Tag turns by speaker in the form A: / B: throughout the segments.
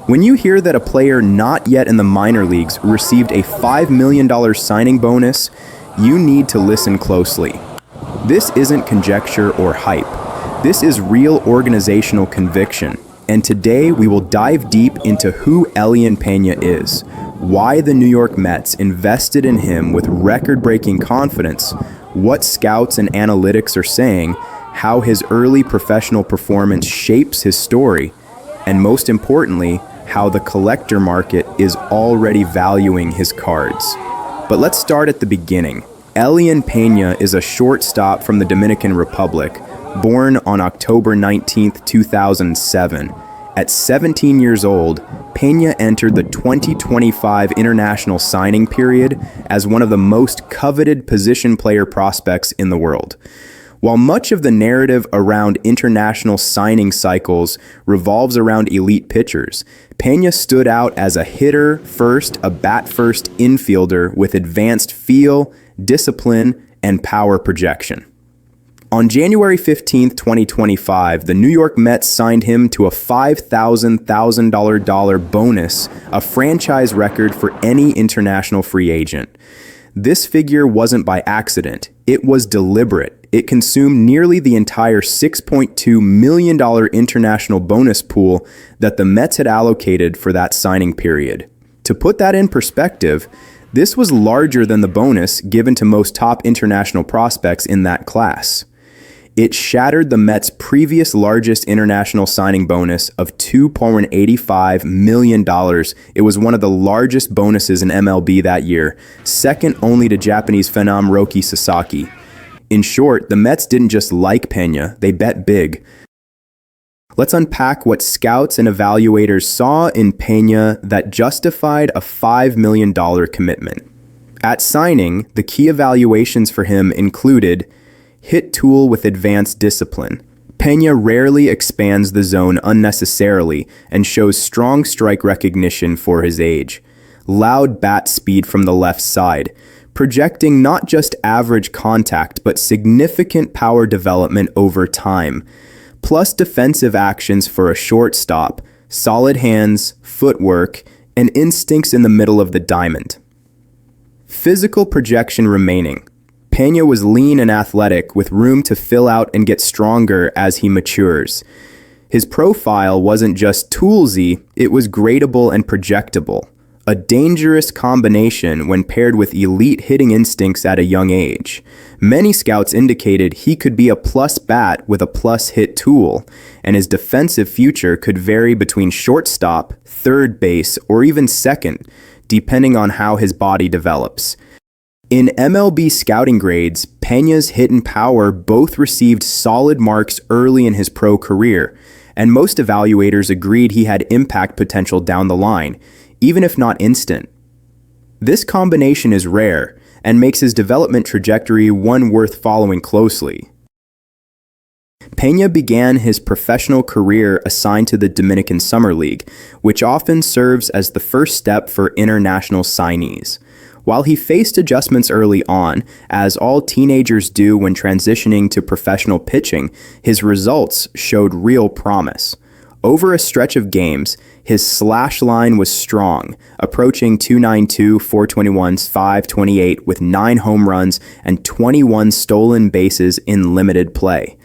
A: When you hear that a player not yet in the minor leagues received a $5 million signing bonus, you need to listen closely. This isn't conjecture or hype. This is real organizational conviction. And today we will dive deep into who Elian Peña is, why the New York Mets invested in him with record-breaking confidence, what scouts and analytics are saying, how his early professional performance shapes his story, and most importantly, how the collector market is already valuing his cards. But let's start at the beginning. Elian Peña is a shortstop from the Dominican Republic, born on October 19, 2007. At 17 years old, Peña entered the 2025 international signing period as one of the most coveted position player prospects in the world. While much of the narrative around international signing cycles revolves around elite pitchers, Peña stood out as a hitter first, a bat first infielder with advanced feel, discipline, and power projection. On January 15, 2025, the New York Mets signed him to a $5,000 bonus, a franchise record for any international free agent. This figure wasn't by accident, it was deliberate. It consumed nearly the entire $6.2 million international bonus pool that the Mets had allocated for that signing period. To put that in perspective, this was larger than the bonus given to most top international prospects in that class. It shattered the Mets' previous largest international signing bonus of $2.85 million. It was one of the largest bonuses in MLB that year, second only to Japanese phenom Roki Sasaki. In short, the Mets didn't just like Peña, they bet big. Let's unpack what scouts and evaluators saw in Peña that justified a $5 million commitment. At signing, the key evaluations for him included hit tool with advanced discipline. Peña rarely expands the zone unnecessarily and shows strong strike recognition for his age. Loud bat speed from the left side, projecting not just average contact but significant power development over time. Plus defensive actions for a shortstop, solid hands, footwork, and instincts in the middle of the diamond. Physical projection remaining. Peña was lean and athletic with room to fill out and get stronger as he matures. His profile wasn't just toolsy, it was gradable and projectable. A dangerous combination when paired with elite hitting instincts at a young age. Many scouts indicated he could be a plus bat with a plus hit tool, and his defensive future could vary between shortstop, third base, or even second, depending on how his body develops. In MLB scouting grades, Peña's hit and power both received solid marks early in his pro career, and most evaluators agreed he had impact potential down the line, even if not instant. This combination is rare and makes his development trajectory one worth following closely. Peña began his professional career assigned to the Dominican Summer League, which often serves as the first step for international signees. While he faced adjustments early on, as all teenagers do when transitioning to professional pitching, his results showed real promise. Over a stretch of games, his slash line was strong, approaching .292, .421, .528 with 9 home runs and 21 stolen bases in limited play.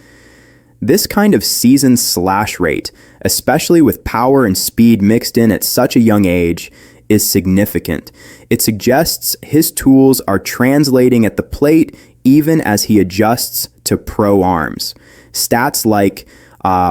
A: This kind of seasoned slash rate, especially with power and speed mixed in at such a young age, is significant. It suggests his tools are translating at the plate even as he adjusts to pro arms. Stats like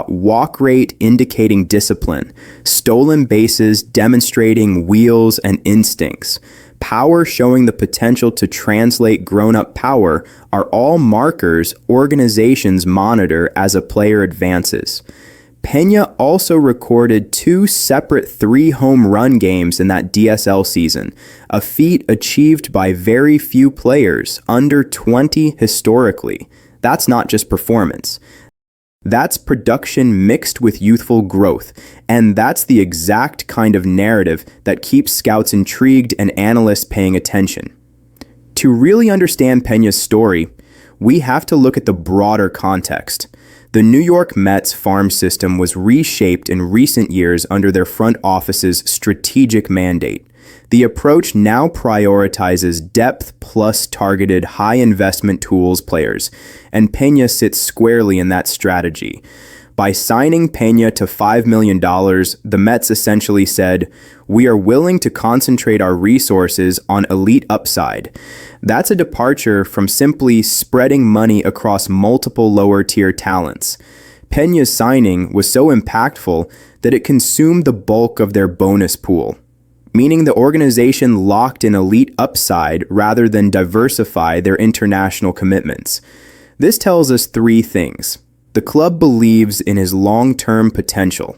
A: walk rate indicating discipline, stolen bases demonstrating wheels and instincts, power showing the potential to translate grown-up power are all markers organizations monitor as a player advances. Peña also recorded 2 separate 3-home run games in that DSL season, a feat achieved by very few players, under 20 historically. That's not just performance. That's production mixed with youthful growth, and that's the exact kind of narrative that keeps scouts intrigued and analysts paying attention. To really understand Peña's story, we have to look at the broader context. The New York Mets farm system was reshaped in recent years under their front office's strategic mandate. The approach now prioritizes depth plus targeted high-investment tools players, and Peña sits squarely in that strategy. By signing Peña to $5 million, the Mets essentially said, "We are willing to concentrate our resources on elite upside." That's a departure from simply spreading money across multiple lower-tier talents. Peña's signing was so impactful that it consumed the bulk of their bonus pool, meaning the organization locked in elite upside rather than diversify their international commitments. This tells us three things. The club believes in his long-term potential.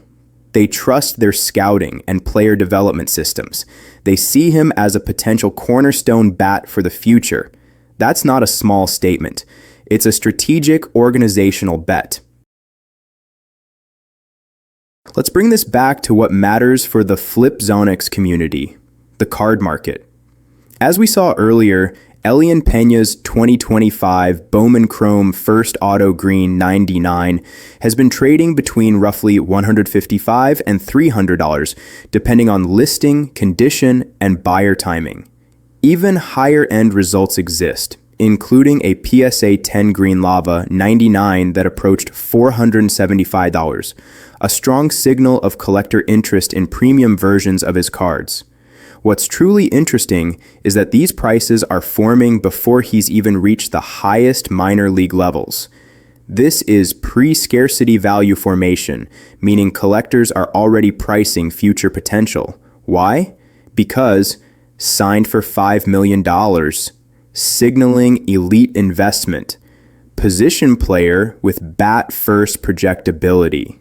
A: They trust their scouting and player development systems. They see him as a potential cornerstone bat for the future. That's not a small statement. It's a strategic organizational bet. Let's bring this back to what matters for the FlipZonix community, the card market. As we saw earlier, Elian Peña's 2025 Bowman Chrome First Auto Green 99 has been trading between roughly $155 and $300, depending on listing, condition, and buyer timing. Even higher-end results exist, including a PSA 10 Green Lava 99 that approached $475, a strong signal of collector interest in premium versions of his cards. What's truly interesting is that these prices are forming before he's even reached the highest minor league levels. This is pre-scarcity value formation, meaning collectors are already pricing future potential. Why? Because signed for $5 million, signaling elite investment, position player with bat-first projectability,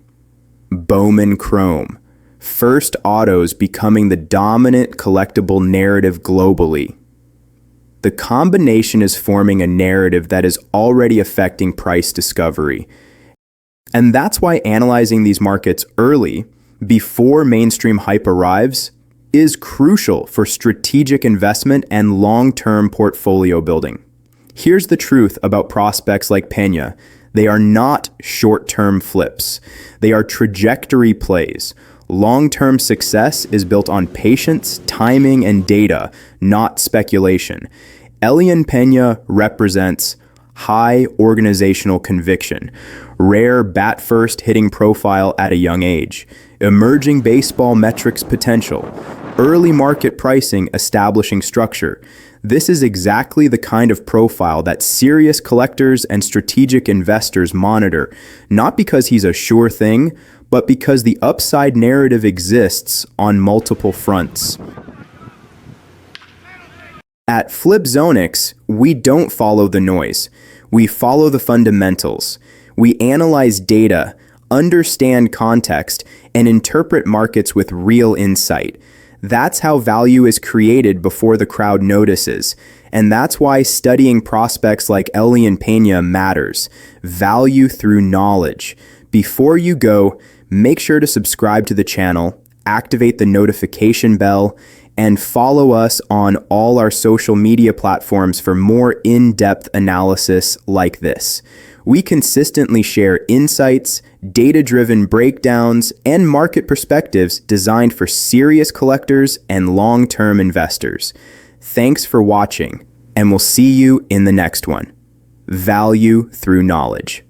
A: Bowman Chrome, first autos becoming the dominant collectible narrative globally. The combination is forming a narrative that is already affecting price discovery. And that's why analyzing these markets early, before mainstream hype arrives, is crucial for strategic investment and long-term portfolio building. Here's the truth about prospects like Peña. They are not short-term flips. They are trajectory plays. Long-term success is built on patience, timing, and data, not speculation. Elian Peña represents high organizational conviction, rare bat-first hitting profile at a young age, emerging baseball metrics potential, early market pricing establishing structure. This is exactly the kind of profile that serious collectors and strategic investors monitor, not because he's a sure thing, but because the upside narrative exists on multiple fronts. At FlipZonix, we don't follow the noise. We follow the fundamentals. We analyze data, understand context, and interpret markets with real insight. That's how value is created before the crowd notices. And that's why studying prospects like Elian Peña matters. Value through knowledge. Before you go, make sure to subscribe to the channel, activate the notification bell, and follow us on all our social media platforms for more in-depth analysis like this. We consistently share insights, data-driven breakdowns, and market perspectives designed for serious collectors and long-term investors. Thanks for watching, and we'll see you in the next one. Value through knowledge.